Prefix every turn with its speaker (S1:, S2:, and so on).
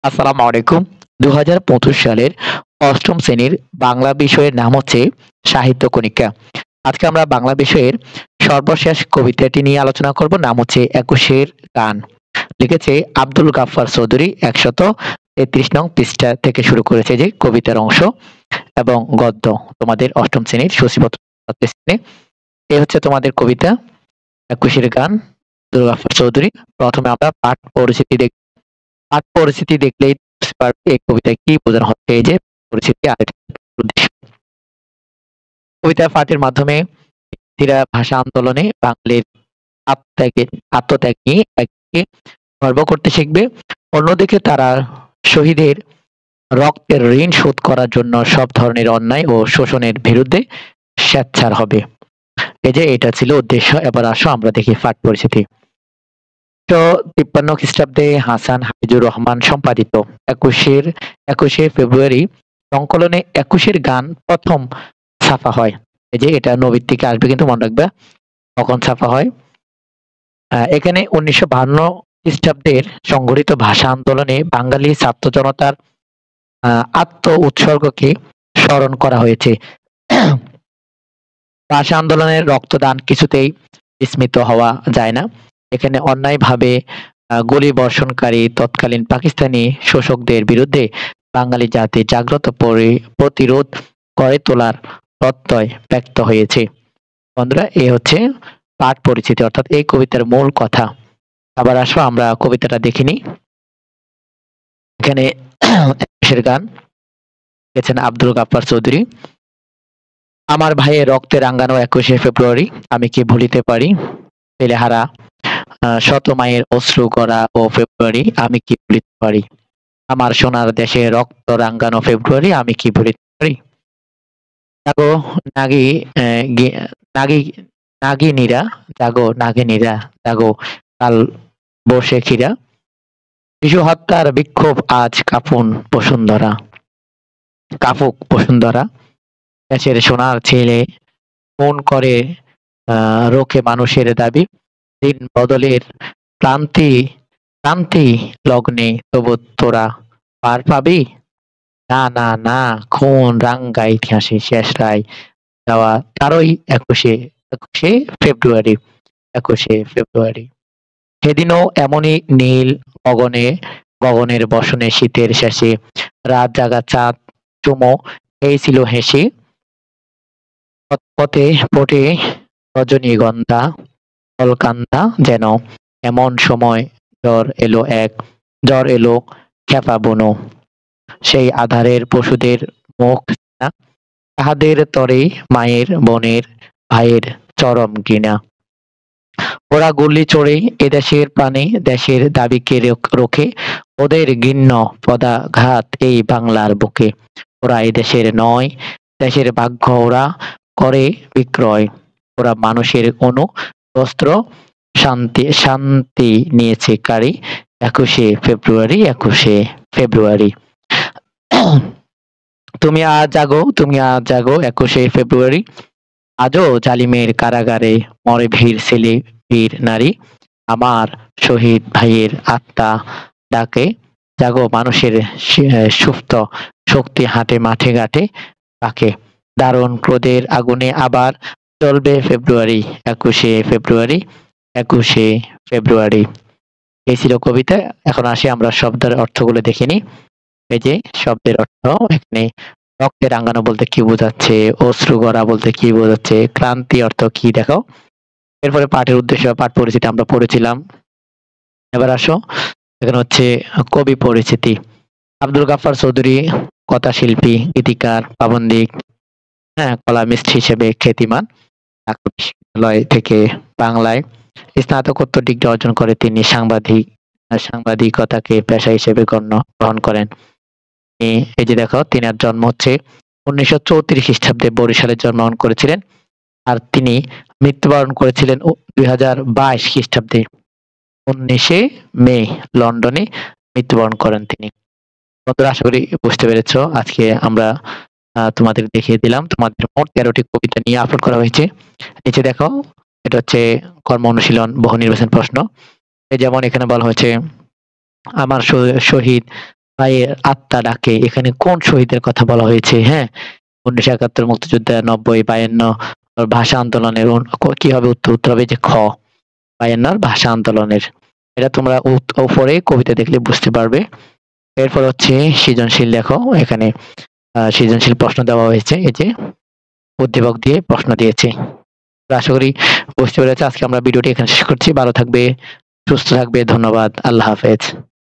S1: আসসালামু আলাইকুম। ২০২৫ সালের ৮ম শ্রেণীর বাংলা বিষয়ের নাম হচ্ছে সাহিত্য কণিকা। আজকে আমরা বাংলা বিষয়ের সর্বশেষ কবিতাটি নিয়ে আলোচনা করব। নাম হচ্ছে একুশের গান। লিখেছে আব্দুল গাফফার চৌধুরী। ১৩৩ নং পৃষ্ঠা থেকে শুরু করেছে যে কবিতার অংশ এবং গদ্য। তোমাদের ৮ম শ্রেণীর সূচিপত্র শ্রেণী। এই হচ্ছে তোমাদের কবিতা একুশের গান, আব্দুল গাফফার চৌধুরী। প্রথমে আমরা পাঠ পরিস্থিতি দেখলেই বুঝতে পারবে এই কবিতায় কি বোঝানো হচ্ছে। এই যে পরিস্থিতি আর এটা উদ্দেশ্য। কবিতার পাঠের মাধ্যমে ব্যক্তিরা ভাষা আন্দোলনে বাঙালির আত্মত্যাগ নিয়ে একদিকে গর্ব করতে শিখবে, অন্যদিকে তারা শহীদের রক্তের ঋণ শোধ করার জন্য সব ধরনের অন্যায় ও শোষণের বিরুদ্ধে সোচ্চার হবে। এই যে এটা ছিল উদ্দেশ্য। এবার আসো আমরা দেখি পাঠ পরিস্থিতি। ১৯৫৩ খ্রিস্টাব্দে হাসান হাফিজুর রহমান সম্পাদিত ২১শে ফেব্রুয়ারি সংকলনে একুশের গান প্রথম ছাপা হয়। এই যে এটা নবীর থেকে আসবে, কিন্তু মনে রাখবে কখন ছাপা হয়। এখানে ১৯৫২ খ্রিস্টাব্দের সংঘটিত ভাষা আন্দোলনে বাঙালি ছাত্র জনতার আত্ম উৎসর্গকে স্মরণ করা হয়েছে। ভাষা আন্দোলনের রক্তদান কিছুতেই বিস্মৃত হওয়া যায় না। এখানে অন্যায়ভাবে গুলি বর্ষণকারী তৎকালীন পাকিস্তানি শোষকদের বিরুদ্ধে বাঙালি জাতি জাগ্রত প্রতিরোধ গড়ে তোলার প্রত্যয় ব্যক্ত হয়েছে। বন্ধুরা, এই হচ্ছে পাঠ পরিচিতি, অর্থাৎ এই কবিতার মূল কথা। আবার আসো আমরা কবিতাটা দেখিনি। এখানে একুশের গান লিখেছেন আব্দুল গাফফার চৌধুরী। আমার ভাইয়ের রক্তে রাঙ্গানো ২১শে ফেব্রুয়ারি আমি কি ভুলিতে পারি, ছেলেহারা শত মায়ের অশ্রু গড়া ও ফেব্রুয়ারি আমি কি ভুলিতে পারি, আমার সোনার দেশে রক্ত রাঙ্গানো ফেব্রুয়ারি আমি কি ভুলিতে পারি। জাগো নাগি নাগি নাগিনীরা, জাগো নাগিনীরা, জাগো কাল বৈশাখীরা, শিশু হত্যার বিক্ষোভ আজ কাফুক বসুন্ধরা, দেশের সোনার ছেলে খুন করে রোখে মানুষের দাবি, দিন বদলের ক্লান্তি ক্লান্তি লগ্নে তবু তোরা পার পাবি, না না না খুন রাঙ্গা ইতিহাসে শেষ রায় দেওয়া ১৩ই ফেব্রুয়ারি ২১শে ফেব্রুয়ারি। সেদিনও এমনই নীল গগনের বসনে শীতের শেষে রাত জাগা চাঁদ চুমো এই হেসে পথে ফোটে রজনীগন্ধা অলকান্দা, যেন এমন সময় জ্বর এলো খেপা বুনো, সেই আধারের পশুদের মুখ চেনা, তাহাদের তরে মায়ের বোনের ভাইয়ের চরম ঘৃণা। ওরা গুলি চড়ে এদেশের প্রাণে দেশের দাবিকে রোখে, ওদের ঘৃণ্য পদাঘাত এই বাংলার বুকে। ওরা এদেশের নয়, দেশের ভাগ্য ওরা করে বিক্রয়, ওরা মানুষের অনু বস্ত্র শান্তি নিয়েছে কারি ২১শে ফেব্রুয়ারি। তুমি আজ জাগো ২১শে ফেব্রুয়ারি, আজও জালিমের কারাগারে মরে ভীর ছেলে বীর নারী, আমার শহীদ ভাইয়ের আত্মা ডাকে, জাগো মানুষের সুপ্ত শক্তি হাটে মাঠে ঘাটে পাকে, দারুণ ক্রোধের আগুনে আবার জ্বলবে ফেব্রুয়ারি ২১শে ফেব্রুয়ারি। এই ছিল কবিতা। এখন আসি আমরা শব্দের অর্থগুলো দেখে নিই। এই যে শব্দের অর্থ, এখানে রক্তে রাঙ্গানো বলতে কি বোঝাচ্ছে, অশ্রু গড়া বলতে কি বোঝাচ্ছে, ক্রান্তি অর্থ কি দেখো। এরপরে পাঠের উদ্দেশ্য, পাঠ পরিচিতি আমরা পড়েছিলাম। এবার আসো, এখানে হচ্ছে কবি পরিচিতি। আব্দুল গাফফার চৌধুরী কথাশিল্পী, গীতিকার, প্রাবন্ধিক, কলামিস্ট হিসেবে খ্যাতিমান। ঢাকা বিশ্ববিদ্যালয় থেকে বাংলায় স্নাতকোত্তর ডিগ্রি অর্জন করে তিনি সাংবাদিকতাকে পেশা হিসেবে গ্রহণ করেন। এই যে দেখো, তিনার জন্ম হচ্ছে ১৯৩৪ খ্রিস্টাব্দে বরিশালে জন্মগ্রহণ করেছিলেন, আর তিনি মৃত্যুবরণ করেছিলেন ২০২২ খ্রিস্টাব্দে ১৯শে মে লন্ডনে মৃত্যুবরণ করেন তিনি। বন্ধুরা, আশা করি বুঝতে পেরেছ। আজকে আমরা তোমাদের দেখিয়ে দিলাম, তোমাদের মোট ১৩টি কবিতা নিয়ে আপলোড করা হয়েছে। নিচে দেখো, এটা হচ্ছে কর্ম অনুশীলন বহু নির্বাচন প্রশ্ন। যেমন এখানে বলা হয়েছে, আমার শহীদ ভাইয়ের আত্মা ডাকে, এখানে কোন শহীদের কথা বলা হয়েছে? হ্যাঁ, 1971 মুক্তিযুদ্ধে, 90, 52 ভাষা আন্দোলনের কি হবে উত্তর? উত্তর হবে যে খ, 52 ভাষা আন্দোলনের। এটা তোমরা উপরে কবিতা দেখলে বুঝতে পারবে। এরপর হচ্ছে সৃজনশীল লেখো। এখানে সৃজনশীল প্রশ্ন দেওয়া হয়েছে, এই যে উদ্দীপক দিয়ে প্রশ্ন দিয়েছে। আশা করি বুঝতে পেরেছো। আজকে আমরা ভিডিওটি এখানে শেষ করছি। ভালো থাকবে, সুস্থ থাকবে। ধন্যবাদ। আল্লাহ হাফেজ।